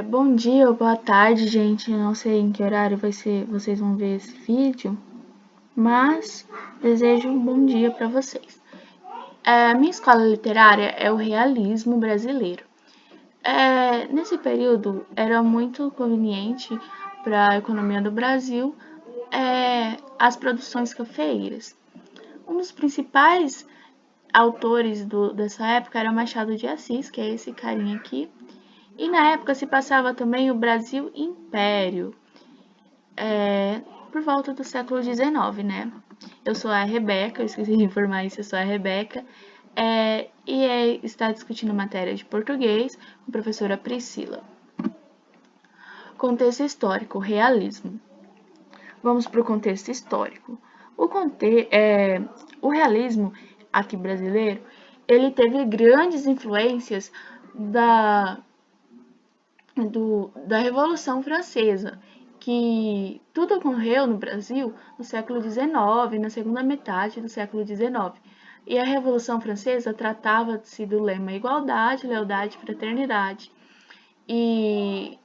Bom dia ou boa tarde, gente. Eu não sei em que horário vocês vão ver esse vídeo, mas desejo um bom dia para vocês. A minha escola literária é o realismo brasileiro. Nesse período era muito conveniente para a economia do Brasil as produções cafeeiras. Um dos principais autores dessa época era Machado de Assis, que é esse carinha aqui. E na época se passava também o Brasil Império, por volta do século XIX, né? Eu sou a Rebeca, eu esqueci de informar isso, eu sou a Rebeca, está discutindo matéria de português com a professora Priscila. Contexto histórico, realismo. Vamos para o contexto histórico. O realismo aqui brasileiro, ele teve grandes influências da Revolução Francesa, que tudo ocorreu no Brasil no século XIX, na segunda metade do século XIX. E a Revolução Francesa tratava-se do lema igualdade, lealdade e fraternidade. E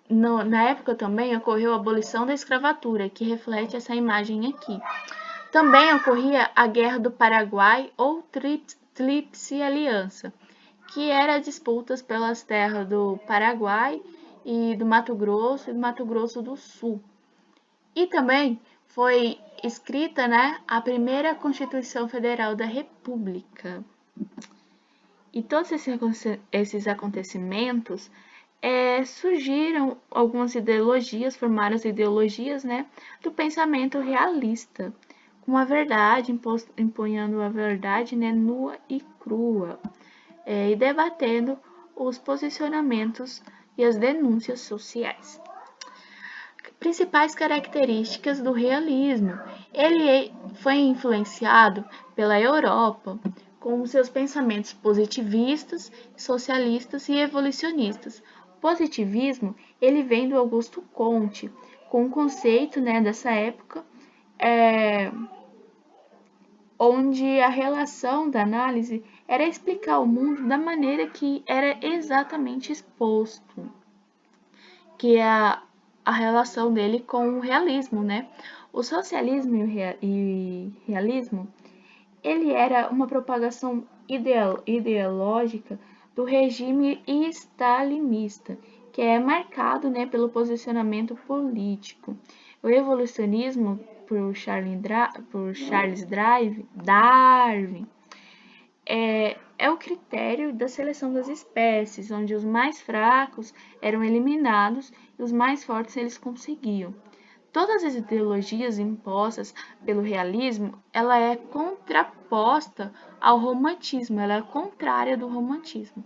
na época também ocorreu a abolição da escravatura, que reflete essa imagem aqui. Também ocorria a Guerra do Paraguai ou Tríplice Aliança, que era disputas pelas terras do Paraguai e do Mato Grosso e do Mato Grosso do Sul. E também foi escrita, né, a primeira Constituição Federal da República. E todos esses acontecimentos surgiram algumas ideologias, formaram as ideologias, né, do pensamento realista, com a verdade, impunhando a verdade, né, nua e crua, e debatendo os posicionamentos e as denúncias sociais. Principais características do realismo. Ele foi influenciado pela Europa, com seus pensamentos positivistas, socialistas e evolucionistas. O positivismo ele vem do Augusto Comte, com um conceito, né, dessa época, onde a relação da análise era explicar o mundo da maneira que era exatamente exposto, que é a relação dele com o realismo, né? O socialismo e realismo, ele era uma propagação ideológica do regime stalinista, que é marcado, né, pelo posicionamento político. O evolucionismo, por Charles Darwin, é o critério da seleção das espécies, onde os mais fracos eram eliminados e os mais fortes eles conseguiam. Todas as ideologias impostas pelo realismo, ela é contraposta ao romantismo, ela é contrária do romantismo.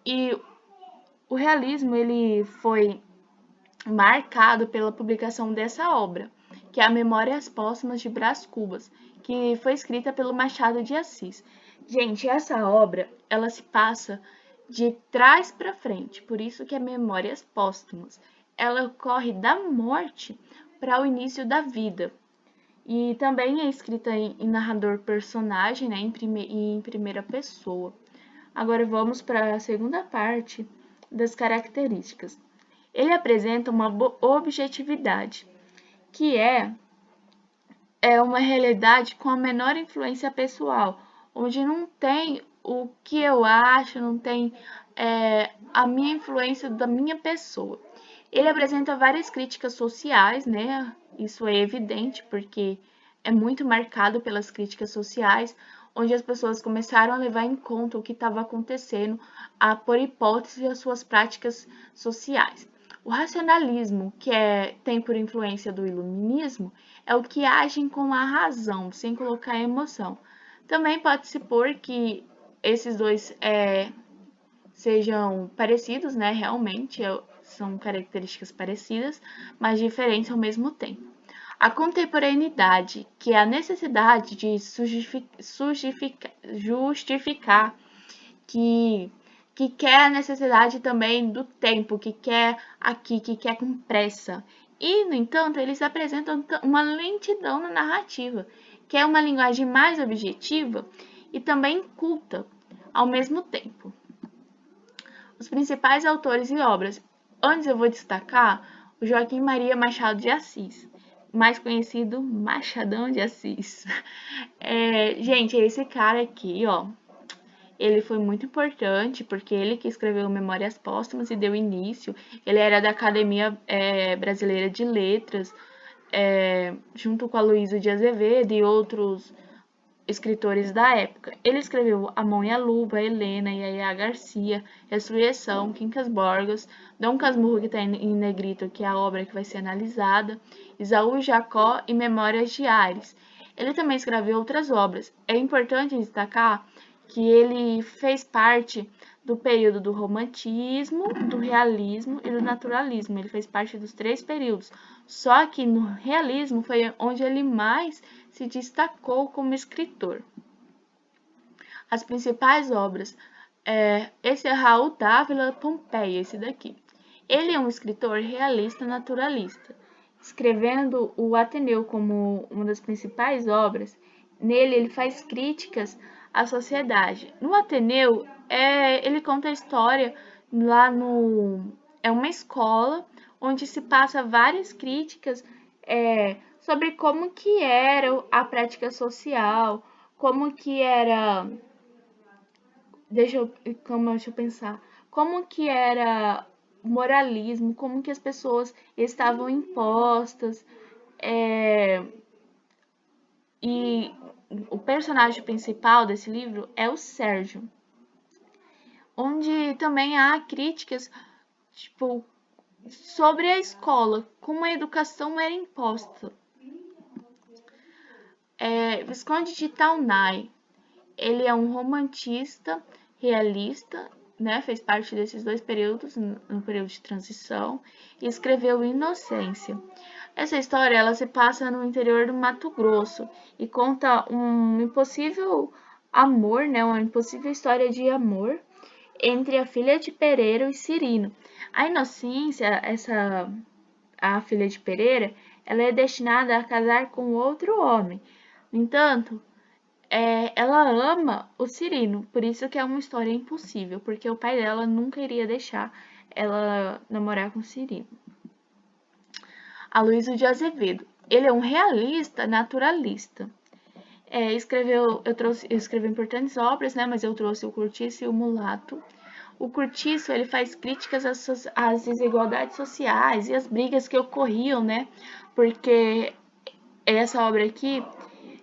E o realismo ele foi marcado pela publicação dessa obra, que é a Memórias Póstumas de Brás Cubas, que foi escrita pelo Machado de Assis. Gente, essa obra, ela se passa de trás para frente, por isso que é Memórias Póstumas. Ela ocorre da morte para o início da vida. E também é escrita em narrador personagem, né, em primeira pessoa. Agora vamos para a segunda parte das características. Ele apresenta uma objetividade, que é uma realidade com a menor influência pessoal, onde não tem o que eu acho, não tem a minha influência da minha pessoa. Ele apresenta várias críticas sociais, né? Isso é evidente porque é muito marcado pelas críticas sociais, onde as pessoas começaram a levar em conta o que estava acontecendo, a pôr hipótese às suas práticas sociais. O racionalismo, que tem por influência do iluminismo, é o que agem com a razão, sem colocar emoção. Também pode-se pôr que esses dois sejam parecidos, né? Realmente são características parecidas, mas diferentes ao mesmo tempo. A contemporaneidade, que é a necessidade de justificar que quer a necessidade também do tempo, que quer aqui, que quer com pressa. E, no entanto, eles apresentam uma lentidão na narrativa, que é uma linguagem mais objetiva e também culta ao mesmo tempo. Os principais autores e obras. Antes eu vou destacar o Joaquim Maria Machado de Assis, mais conhecido Machadão de Assis. Gente, esse cara aqui, ó, ele foi muito importante porque ele que escreveu Memórias Póstumas e deu início. Ele era da Academia Brasileira de Letras, junto com a Luísa de Azevedo e outros escritores da época. Ele escreveu A Mão e a Luva, Helena, Yaya Garcia, Ressurreição, Quincas Borges, Dom Casmurro, que está em negrito, que é a obra que vai ser analisada, Isaú Jacó e Memórias de Ares. Ele também escreveu outras obras. É importante destacar que ele fez parte do período do romantismo, do realismo e do naturalismo. Ele fez parte dos 3 períodos. Só que no realismo foi onde ele mais se destacou como escritor. As principais obras, esse é Raul Dávila Pompeia, esse daqui. Ele é um escritor realista naturalista, escrevendo o Ateneu como uma das principais obras. Nele ele faz críticas à sociedade. No Ateneu, ele conta a história lá no... É uma escola onde se passa várias críticas sobre como que era a prática social, como que era... Deixa eu pensar. Como que era o moralismo, como que as pessoas estavam impostas. E o personagem principal desse livro é o Sérgio, onde também há críticas, tipo, sobre a escola, como a educação era imposta. Visconde de Taunay, ele é um romantista realista, né? Fez parte desses 2 períodos, no período de transição, e escreveu Inocência. Essa história ela se passa no interior do Mato Grosso e conta um impossível amor, né? Uma impossível história de amor entre a filha de Pereira e Cirino. A Inocência, a filha de Pereira, ela é destinada a casar com outro homem. No entanto, ela ama o Cirino, por isso que é uma história impossível, porque o pai dela nunca iria deixar ela namorar com o Cirino. Aloysio de Azevedo, ele é um realista naturalista. Eu escrevi importantes obras, né, mas eu trouxe o Cortiço e o Mulato. O Cortiço, ele faz críticas às desigualdades sociais e às brigas que ocorriam, né, porque essa obra aqui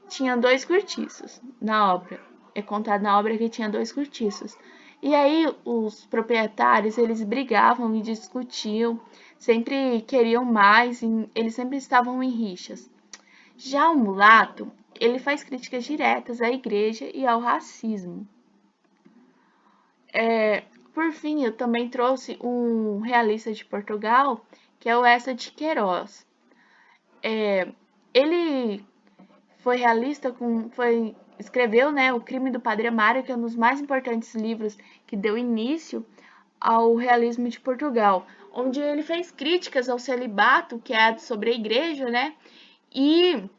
tinha 2 cortiços na obra. É contado na obra que tinha 2 cortiços. E aí os proprietários, eles brigavam e discutiam, sempre queriam mais, eles sempre estavam em rixas. Já o Mulato, ele faz críticas diretas à igreja e ao racismo. Por fim, eu também trouxe um realista de Portugal, que é o Eça de Queiroz. Ele foi realista escreveu, né, O Crime do Padre Amaro, que é um dos mais importantes livros que deu início ao realismo de Portugal, onde ele fez críticas ao celibato, que é sobre a igreja, né, e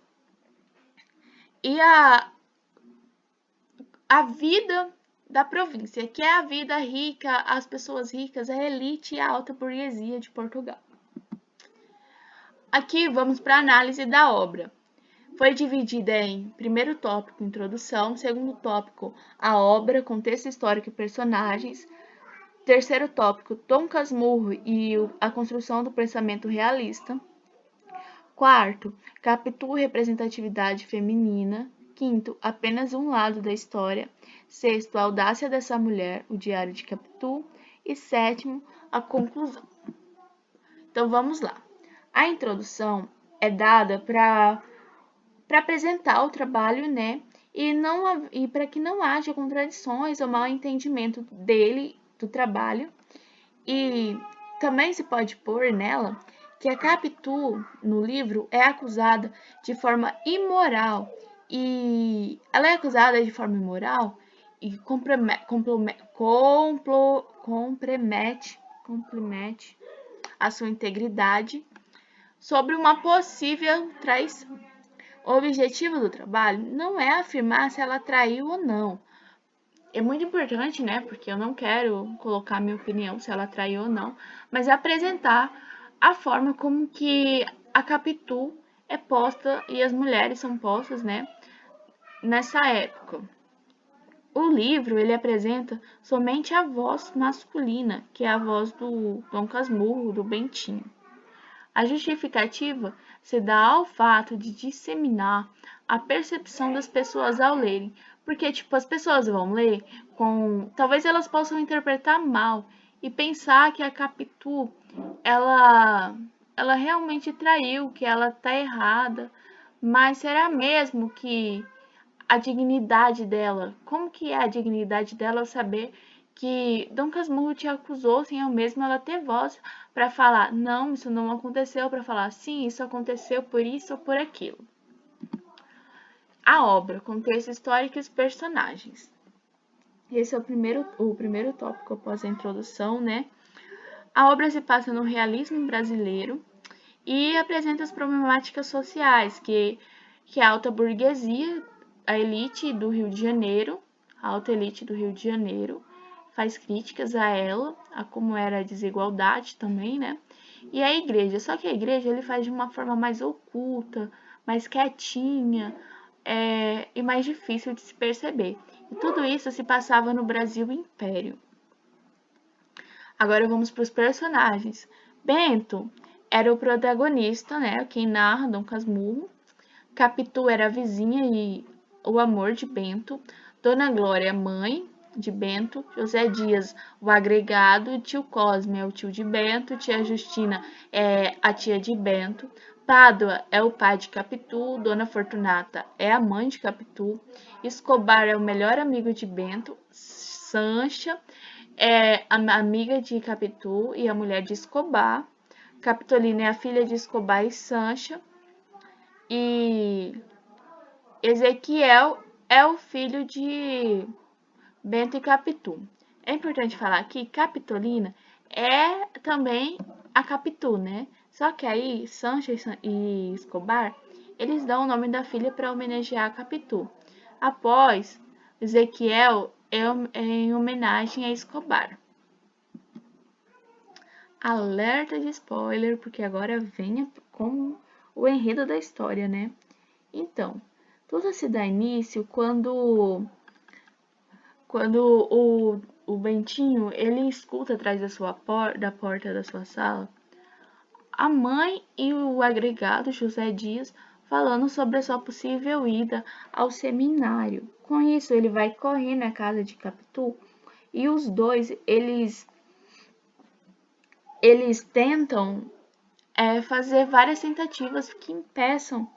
a vida da província, que é a vida rica, as pessoas ricas, a elite e a alta burguesia de Portugal. Aqui vamos para a análise da obra. Foi dividida em primeiro tópico, introdução, segundo tópico, a obra, contexto histórico e personagens, terceiro tópico, Dom Casmurro e a construção do pensamento realista, quarto, Capitu, representatividade feminina, quinto, apenas um lado da história, sexto, a audácia dessa mulher, o diário de Capitu, e sétimo, a conclusão. Então vamos lá. A introdução é dada para apresentar o trabalho, né? E para que não haja contradições ou mal entendimento do trabalho. E também se pode pôr nela que a Capitu, no livro, é acusada de forma imoral. E ela é acusada de forma imoral e compromete a sua integridade sobre uma possível traição. O objetivo do trabalho não é afirmar se ela traiu ou não. é muito importante, né? Porque eu não quero colocar minha opinião se ela traiu ou não, mas é apresentar a forma como que a Capitu é posta e as mulheres são postas, né? Nessa época. O livro ele apresenta somente a voz masculina, que é a voz do Dom Casmurro, do Bentinho. A justificativa se dá ao fato de disseminar a percepção das pessoas ao lerem, porque tipo as pessoas vão ler com, talvez elas possam interpretar mal e pensar que a Capitu ela realmente traiu, que ela tá errada, mas será mesmo que a dignidade dela, como que é a dignidade dela saber que Dom Casmurro te acusou sem ao mesmo ela ter voz para falar, não, isso não aconteceu, para falar, sim, isso aconteceu por isso ou por aquilo. A obra, contexto histórico e os personagens. Esse é o primeiro tópico após a introdução, né? A obra se passa no realismo brasileiro e apresenta as problemáticas sociais que a alta burguesia, a elite do Rio de Janeiro, a alta elite do Rio de Janeiro, faz críticas a ela, a como era a desigualdade também, né? E a igreja, só que a igreja ele faz de uma forma mais oculta, mais quietinha, e mais difícil de se perceber. E tudo isso se passava no Brasil Império. Agora vamos para os personagens. Bento era o protagonista, né? Quem narra Dom Casmurro. Capitu era a vizinha e o amor de Bento. Dona Glória, mãe de Bento. José Dias, o agregado. Tio Cosme é o tio de Bento. Tia Justina é a tia de Bento. Pádua é o pai de Capitu. Dona Fortunata é a mãe de Capitu. Escobar é o melhor amigo de Bento. Sancha é a amiga de Capitu e a mulher de Escobar. Capitolina é a filha de Escobar e Sancha. E Ezequiel é o filho de Bento e Capitu. É importante falar que Capitolina é também a Capitu, né? Só que aí Sancha e Escobar, eles dão o nome da filha para homenagear a Capitu. Após, Ezequiel é em homenagem a Escobar. Alerta de spoiler, porque agora vem com o enredo da história, né? Então, tudo se dá início quando o Bentinho ele escuta atrás da porta da sua sala a mãe e o agregado José Dias falando sobre a sua possível ida ao seminário. Com isso, ele vai correr na casa de Capitu e os dois eles tentam fazer várias tentativas que impeçam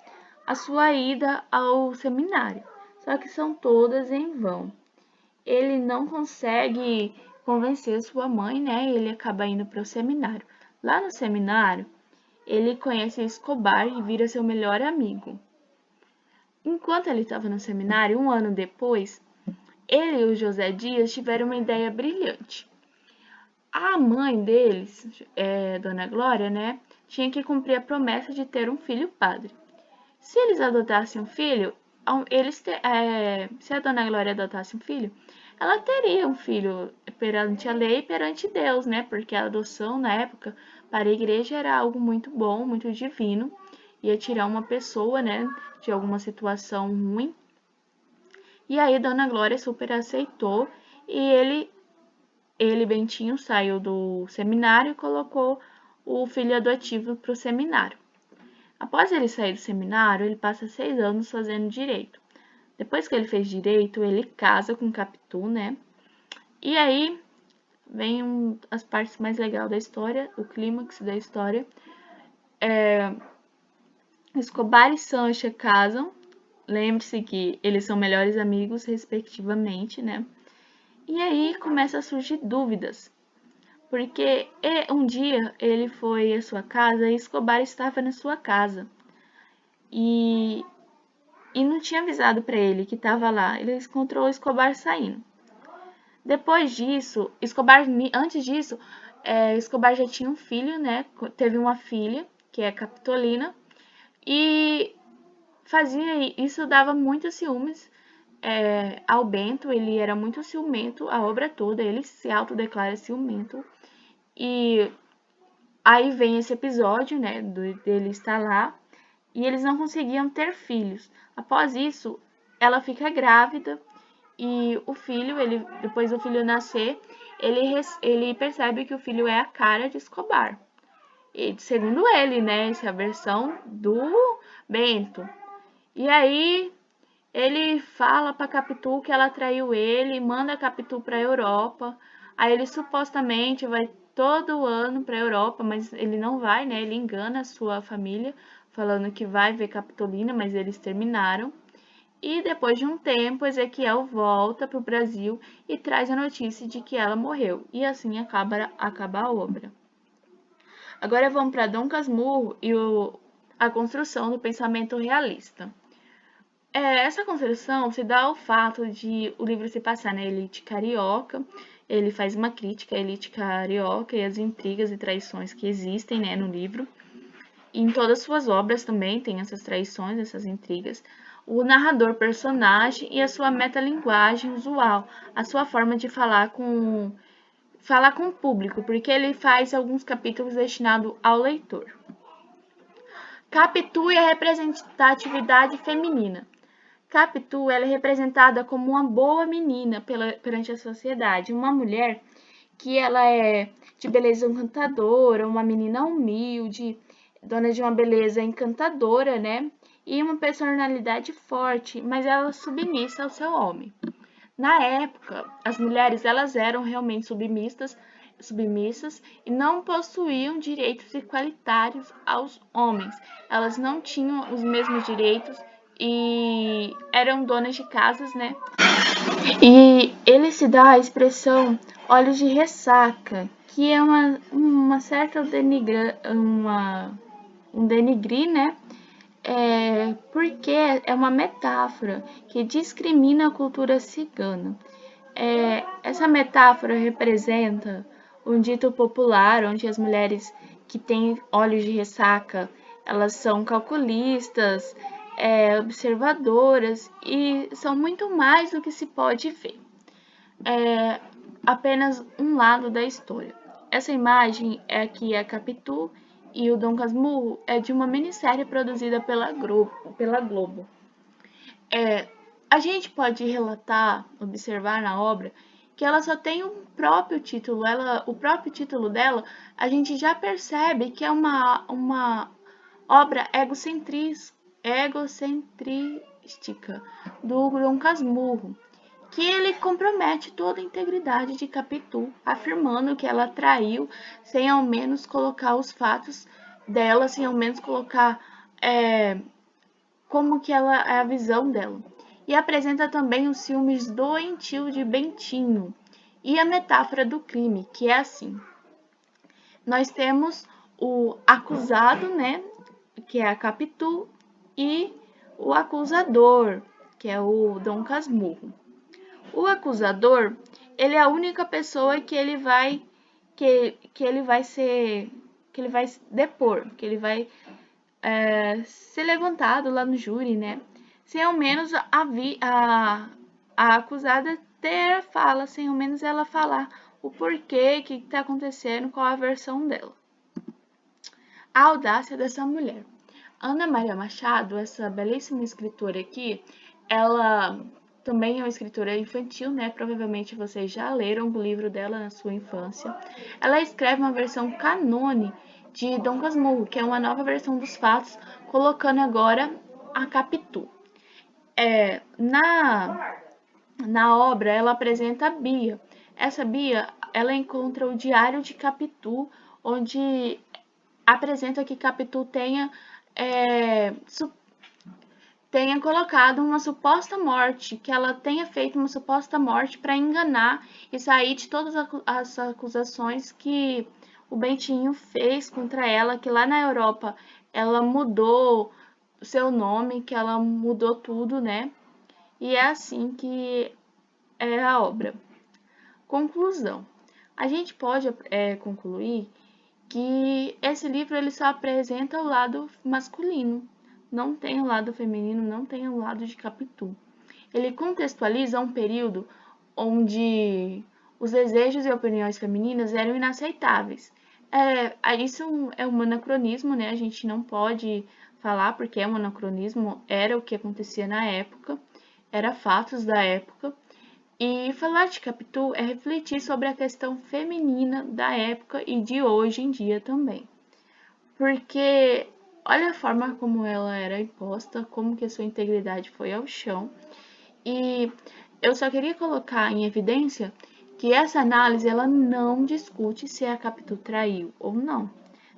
a sua ida ao seminário, só que são todas em vão. Ele não consegue convencer sua mãe, né? Ele acaba indo para o seminário. Lá no seminário, ele conhece Escobar e vira seu melhor amigo. Enquanto ele estava no seminário, um ano depois, ele e o José Dias tiveram uma ideia brilhante. A mãe deles, Dona Glória, né, tinha que cumprir a promessa de ter um filho padre. Se eles adotassem um filho, se a Dona Glória adotasse um filho, ela teria um filho perante a lei e perante Deus, né? Porque a adoção na época para a igreja era algo muito bom, muito divino, ia tirar uma pessoa, né, de alguma situação ruim. E aí Dona Glória super aceitou e ele, Bentinho, saiu do seminário e colocou o filho adotivo para o seminário. Após ele sair do seminário, ele passa 6 anos fazendo direito. Depois que ele fez direito, ele casa com Capitu, né? E aí vem as partes mais legais da história, o clímax da história. Escobar e Sancha casam. Lembre-se que eles são melhores amigos, respectivamente, né? E aí começa a surgir dúvidas. Porque um dia ele foi à sua casa e Escobar estava na sua casa. E não tinha avisado para ele que estava lá. Ele encontrou o Escobar saindo. Depois disso, antes disso, Escobar já tinha um filho, né? Teve uma filha, que é a Capitolina, e isso dava muitos ciúmes ao Bento, ele era muito ciumento, a obra toda, ele se autodeclara ciumento. E aí vem esse episódio, né, dele estar lá, e eles não conseguiam ter filhos. Após isso, ela fica grávida, e o filho, depois do filho nascer, ele percebe que o filho é a cara de Escobar. E, segundo ele, né, essa é a versão do Bento. E aí ele fala para Capitu que ela traiu ele, manda Capitu para a Europa. Aí ele supostamente vai todo ano para a Europa, mas ele não vai, né? Ele engana a sua família, falando que vai ver Capitolina, mas eles terminaram. E depois de um tempo, Ezequiel volta para o Brasil e traz a notícia de que ela morreu. E assim acaba a obra. Agora vamos para Dom Casmurro e a construção do pensamento realista. Essa construção se dá ao fato de o livro se passar na elite carioca. Ele faz uma crítica à elite carioca e às intrigas e traições que existem, né, no livro. E em todas as suas obras também tem essas traições, essas intrigas. O narrador personagem e a sua metalinguagem usual, a sua forma de falar com o público, porque ele faz alguns capítulos destinados ao leitor. Capitu e a representatividade feminina. Capitu ela é representada como uma boa menina perante a sociedade, uma mulher que ela é de beleza encantadora, uma menina humilde, dona de uma beleza encantadora, né? E uma personalidade forte, mas ela é submissa ao seu homem. Na época, as mulheres elas eram realmente submissas e não possuíam direitos igualitários aos homens. Elas não tinham os mesmos direitos e eram donas de casas, né? E ele se dá a expressão olhos de ressaca, que é uma certa um denigrir, né? Porque é uma metáfora que discrimina a cultura cigana. Essa metáfora representa um dito popular onde as mulheres que têm olhos de ressaca, elas são calculistas, observadoras e são muito mais do que se pode ver. Apenas um lado da história. Essa imagem é aqui a Capitu e o Dom Casmurro é de uma minissérie produzida pela Globo. A gente pode relatar, observar na obra, que ela só tem um próprio título. O próprio título dela, a gente já percebe que é uma obra egocentrística do Dom Casmurro, que ele compromete toda a integridade de Capitu, afirmando que ela traiu sem ao menos colocar os fatos dela, sem ao menos colocar como que ela é a visão dela. E apresenta também os ciúmes doentio de Bentinho e a metáfora do crime, que é assim. Nós temos o acusado, né, que é a Capitu, e o acusador, que é o Dom Casmurro. O acusador, ele é a única pessoa que ele vai depor, que ele vai ser levantado lá no júri, né? Sem ao menos a acusada ter a fala, sem ao menos ela falar o porquê, o que está acontecendo, qual a versão dela. A audácia dessa mulher. Ana Maria Machado, essa belíssima escritora aqui, ela também é uma escritora infantil, né? Provavelmente vocês já leram o livro dela na sua infância. Ela escreve uma versão canone de Dom Casmurro, que é uma nova versão dos fatos, colocando agora a Capitu. Na obra, ela apresenta a Bia. Essa Bia, ela encontra o diário de Capitu, onde apresenta que Capitu tenha colocado uma suposta morte, que ela tenha feito uma suposta morte para enganar e sair de todas as acusações que o Bentinho fez contra ela, que lá na Europa ela mudou o seu nome, que ela mudou tudo, né? E é assim que é a obra. Conclusão. A gente pode concluir que esse livro ele só apresenta o lado masculino, não tem o lado feminino, não tem o lado de Capitu. ele contextualiza um período onde os desejos e opiniões femininas eram inaceitáveis. Isso é um anacronismo, né? A gente não pode falar porque é um anacronismo, era o que acontecia na época, era fatos da época. E falar de Capitu é refletir sobre a questão feminina da época e de hoje em dia também. Porque olha a forma como ela era imposta, como que a sua integridade foi ao chão. E eu só queria colocar em evidência que essa análise ela não discute se a Capitu traiu ou não.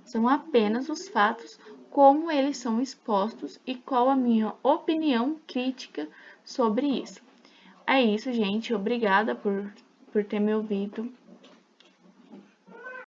São apenas os fatos como eles são expostos e qual a minha opinião crítica sobre isso. É isso, gente. Obrigada por ter me ouvido.